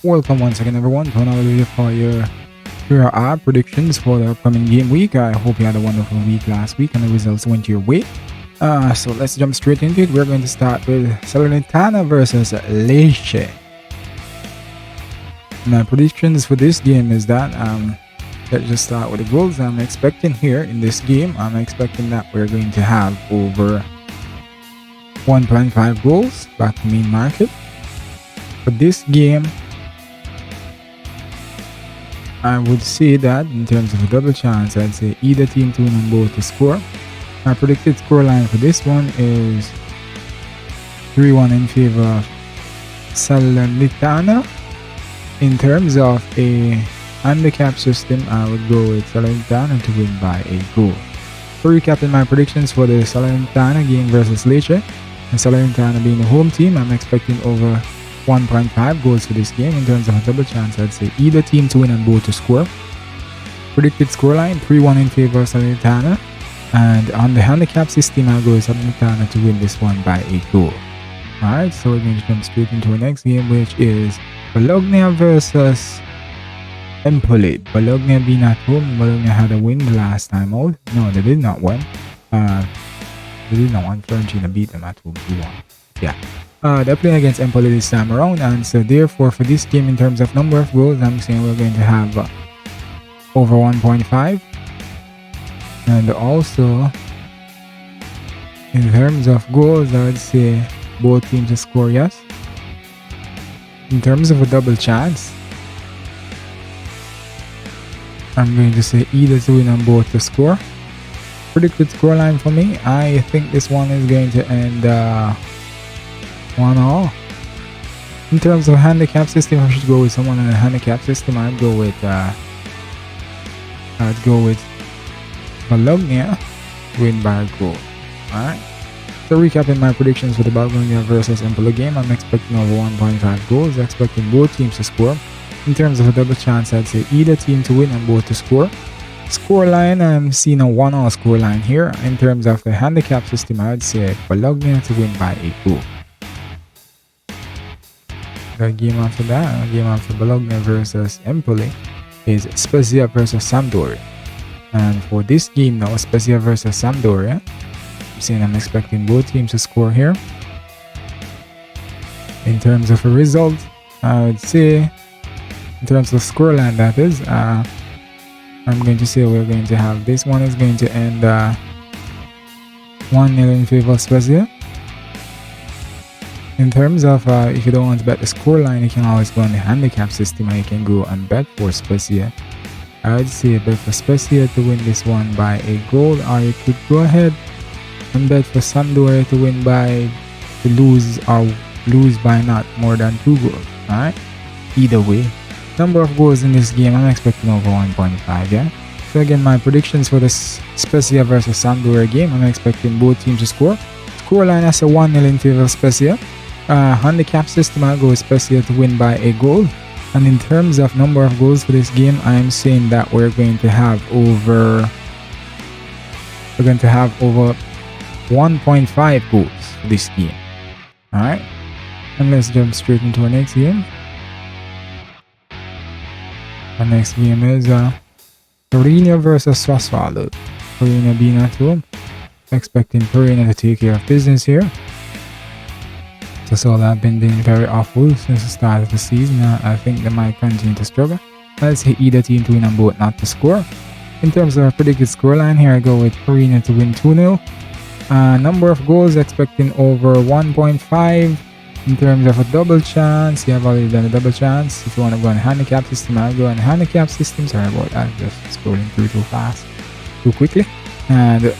Welcome once again, everyone, to another video for your predictions for the upcoming game week. I hope you had a wonderful week last week and the results went your way. So let's jump straight into it. We're going to start with Salernitana versus Lecce. My predictions for this game is that let's just start with the goals. I'm expecting here in this game, I'm expecting that we're going to have over 1.5 goals back to main market. For this game, I would say that in terms of a double chance, I'd say either team to win and both to score. My predicted scoreline for this one is 3-1 in favor of Salernitana. In terms of a handicap system, I would go with Salernitana to win by a goal. So recapping my predictions for the Salernitana game versus Lecce, and Salernitana being the home team, I'm expecting over 1.5 goals for this game. In terms of a double chance, I'd say either team to win and both to score. Predicted scoreline 3-1 in favor of Salernitana, and on the handicap system, I'll go with Salernitana to win this one by a goal. Alright, so we're going to jump straight into our next game, which is Pologna versus Empoli. Pologna being at home. Pologna had a win the last time out. No, they did not win. They did not win. Florentina beat them at home 2-1. Yeah. They're playing against Empoli this time around, and so therefore for this game, in terms of number of goals, I'm saying we're going to have over 1.5. And also in terms of goals, I would say both teams to score, yes. In terms of a double chance, I'm going to say either to win and both to score. Predicted scoreline for me, I think this one is going to end 1-all. In terms of handicap system, I should go with someone in a handicap system. I'd go with Bologna win by a goal. Alright. So recapping my predictions for the Bologna versus Empoli game, I'm expecting over 1.5 goals, expecting both teams to score. In terms of a double chance, I'd say either team to win and both to score. Scoreline, I'm seeing a 1-all scoreline here. In terms of the handicap system, I'd say Bologna to win by a goal. The game after that, the game after Bologna versus Empoli, is Spezia versus Sampdoria. And for this game now, Spezia versus Sampdoria, I'm saying I'm expecting both teams to score here. In terms of a result, I would say, in terms of scoreline, that is, I'm going to say we're going to have this one is going to end 1-0 in favor of Spezia. In terms of if you don't want to bet the scoreline, you can always go on the handicap system and you can go and bet for Spezia. I would say bet for Spezia to win this one by a goal, or you could go ahead and bet for Sampdoria to win by to lose by not more than 2 goals. Alright? Either way. Number of goals in this game, I'm expecting over 1.5, yeah? So again, my predictions for this Spezia versus Sampdoria game, I'm expecting both teams to score. Scoreline as a 1-0 in favor of Spezia. Handicap system, I'll go with Spezia to win by a goal. And in terms of number of goals for this game, I am saying that we're going to have over 1.5 goals for this game. Alright? And let's jump straight into our next game. Our next game is Torino versus Sassuolo. Torino being at home. Expecting Torino to take care of business here. Sassuolo have been doing very awful since the start of the season. I think they might continue to struggle. Let's say either team to win and both not to score. In terms of a predicted scoreline here, I go with Torino to win 2-0. Number of goals expecting over 1.5. In terms of a double chance, you have already done a double chance. If you want to go on handicap system, I'll go on handicap system. Sorry about that, just scrolling through too fast, too quickly. And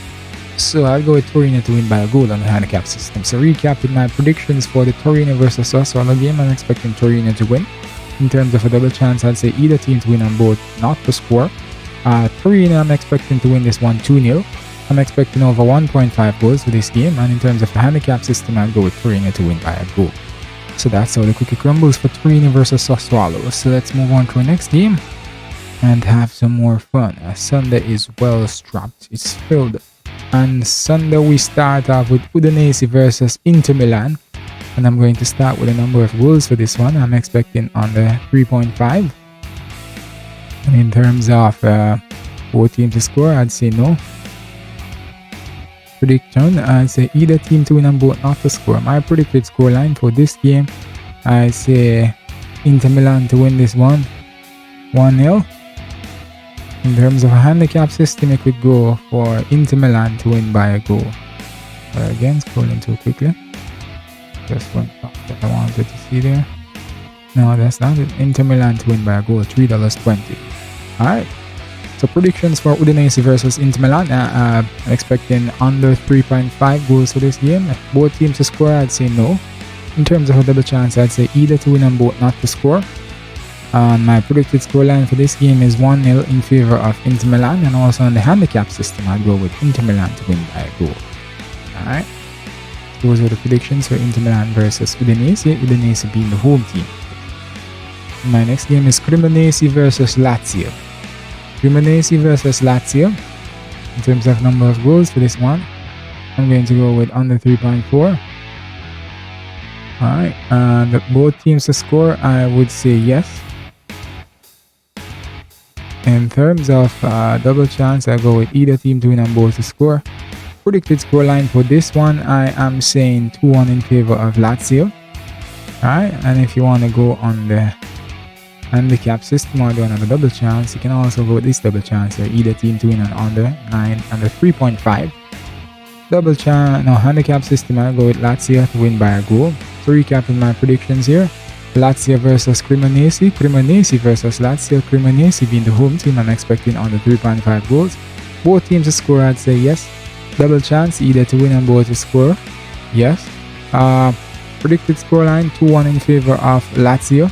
so I'll go with Torino to win by a goal on the handicap system. So recapping my predictions for the Torino versus Sassuolo game, I'm expecting Torino to win. In terms of a double chance, I'd say either team to win and both not to score. Torino, I'm expecting to win this one 2-0. I'm expecting over 1.5 goals for this game, and in terms of a handicap system, I'll go with Torino to win by a goal. So that's how the cookie crumbles for Torino versus Sassuolo. So let's move on to our next game and have some more fun. Sunday is well strapped, it's filled. And Sunday we start off with Udenasi versus Inter Milan. And I'm going to start with a number of goals for this one. I'm expecting under 3.5. And in terms of both teams to score, I'd say no. Prediction, I'd say either team to win and both not to score. My predicted scoreline for this game, I say Inter Milan to win this one 1-0. In terms of a handicap system, it could go for Inter Milan to win by a goal. Again, scrolling too quickly. Just one that I wanted to see there. No, that's not it. Inter Milan to win by a goal, $3.20. Alright. So predictions for Udenasi versus Inter Milan. I'm expecting under 3.5 goals for this game. If both teams to score, I'd say no. In terms of a double chance, I'd say either to win and both not to score. My predicted scoreline for this game is 1-0 in favor of Inter Milan, and also on the handicap system, I'll go with Inter Milan to win by a goal. Alright. Those are the predictions for Inter Milan versus Udenasi. Udenasi being the home team. My next game is Cremonese versus Lazio. Cremonese versus Lazio. In terms of number of goals for this one, I'm going to go with under 3.4. Alright, and both teams to score, I would say yes. In terms of double chance, I go with either team to win and both to score. Predicted scoreline for this one, I am saying 2-1 in favor of Lazio. Alright, and if you want to go on the handicap system or do another double chance, you can also go with this double chance here, either team to win and under 3.5. Double chance, no, handicap system, I'll go with Lazio to win by a goal. So recapping my predictions here, Lazio versus Cremonese, Cremonese versus Lazio, Cremonese being the home team, I'm expecting under 3.5 goals. Both teams to score, I'd say yes. Double chance, either to win and both to score, yes. Predicted scoreline, 2-1 in favor of Lazio.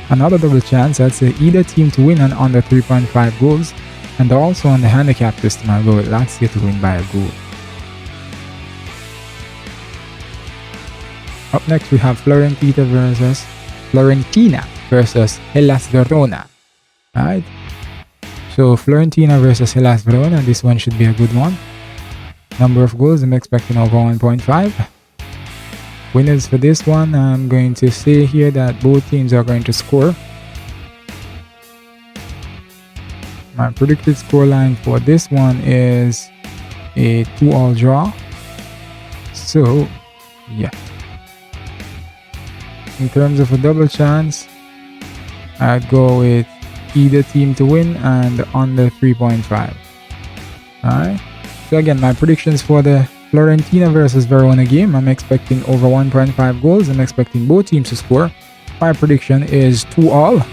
Another double chance, I'd say either team to win and under 3.5 goals. And also on the handicap system, I'll go with Lazio to win by a goal. Up next, we have Florentina versus Hellas Verona. Alright. So Florentina versus Hellas Verona. This one should be a good one. Number of goals, I'm expecting over 1.5. Winners for this one, I'm going to say here that both teams are going to score. My predicted scoreline for this one is a 2-2 draw. So, yeah. In terms of a double chance, I'd go with either team to win and under 3.5. Alright. So again, my predictions for the Florentina versus Verona game, I'm expecting over 1.5 goals. I'm expecting both teams to score. My prediction is 2-2.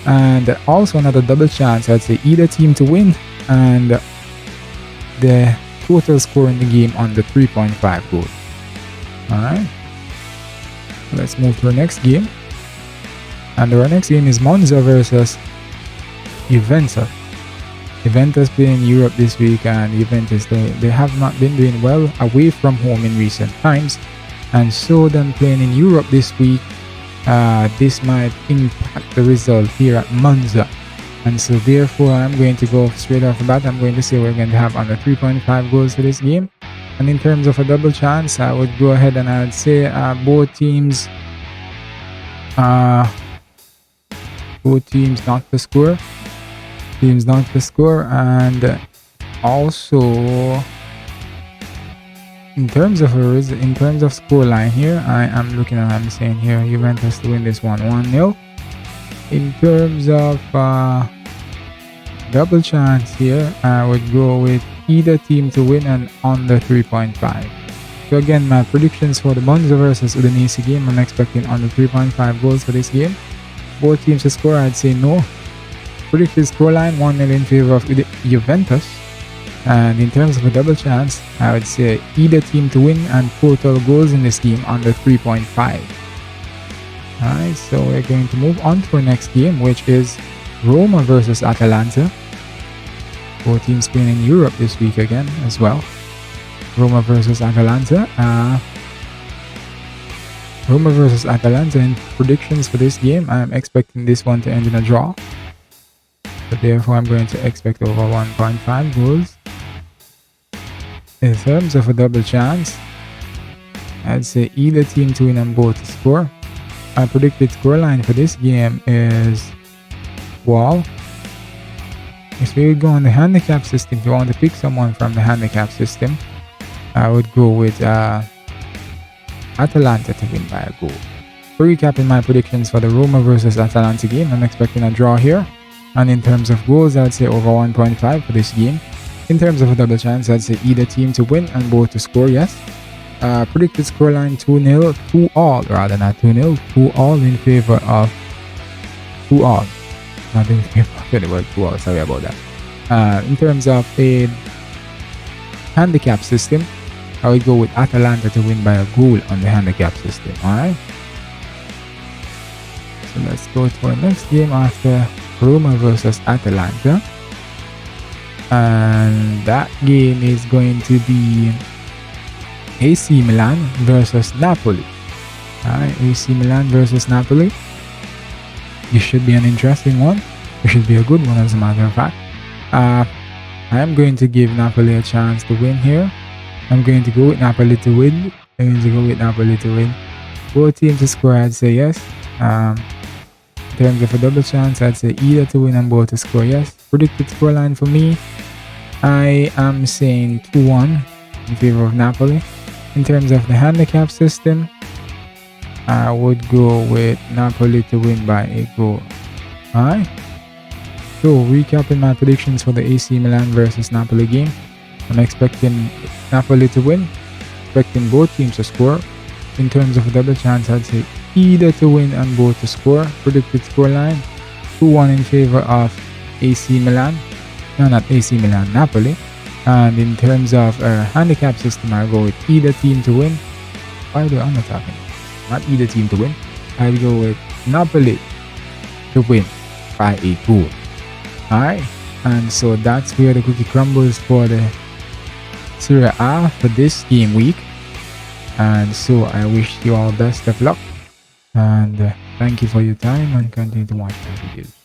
And also another double chance, I'd say either team to win and the total score in the game under 3.5 goals. Alright. Let's move to our next game. And our next game is Monza versus Juventus. Juventus playing in Europe this week, and Juventus, they have not been doing well away from home in recent times. And so them playing in Europe this week, this might impact the result here at Monza. And so therefore, I'm going to go straight off the bat. I'm going to say we're going to have under 3.5 goals for this game. And in terms of a double chance, I would go ahead and I'd say both teams not to score. Teams not to score. And also in terms of scoreline here, I am looking at, I'm saying here Juventus to win this one 1-0. In terms of double chance here, I would go with either team to win and under 3.5. So again, my predictions for the Monza versus Udenasi game, I'm expecting under 3.5 goals for this game. Both teams to score, I'd say no. Predicted scoreline 1-0 in favor of Juventus. And in terms of a double chance, I would say either team to win and total goals in this game under 3.5. Alright, so we're going to move on to our next game, which is Roma versus Atalanta. Both teams playing in Europe this week again as well. Roma versus Atalanta. Roma versus Atalanta, in predictions for this game, I'm expecting this one to end in a draw. So therefore, I'm going to expect over 1.5 goals. In terms of a double chance, I'd say either team to win and both to score. My predicted scoreline for this game is wall. If we would go on the handicap system, if you want to pick someone from the handicap system, I would go with Atalanta to win by a goal. So recapping my predictions for the Roma versus Atalanta game, I'm expecting a draw here. And in terms of goals, I'd say over 1.5 for this game. In terms of a double chance, I'd say either team to win and both to score, yes. Predicted scoreline 2-0, 2-all, rather not 2-0, 2-all in favor of 2-all. Not in favor of the word 2-all, sorry about that. In terms of a handicap system, I would go with Atalanta to win by a goal on the handicap system, alright? So let's go to our next game after Roma versus Atalanta. And that game is going to be AC Milan versus Napoli. Alright, AC Milan versus Napoli. This should be an interesting one. It should be a good one, as a matter of fact. I am going to give Napoli a chance to win here. I'm going to go with Napoli to win. Both teams to score, I'd say yes. In terms of a double chance, I'd say either to win and both to score, yes. Predicted scoreline for me, I am saying 2-1 in favor of Napoli. In terms of the handicap system, I would go with Napoli to win by a goal. Alright. So recapping my predictions for the AC Milan versus Napoli game. I'm expecting Napoli to win, expecting both teams to score. In terms of a double chance, I'd say either to win and both to score. Predicted scoreline 2-1 in favor of AC Milan. No, not AC Milan, Napoli. And in terms of a handicap system, I'll go with either team to win. Why do I'm not talking? Not either team to win. I'll go with Napoli to win by a goal. Alright, and so that's where the cookie crumbles for the Serie A for this game week. And so I wish you all best of luck, and thank you for your time, and continue to watch my videos.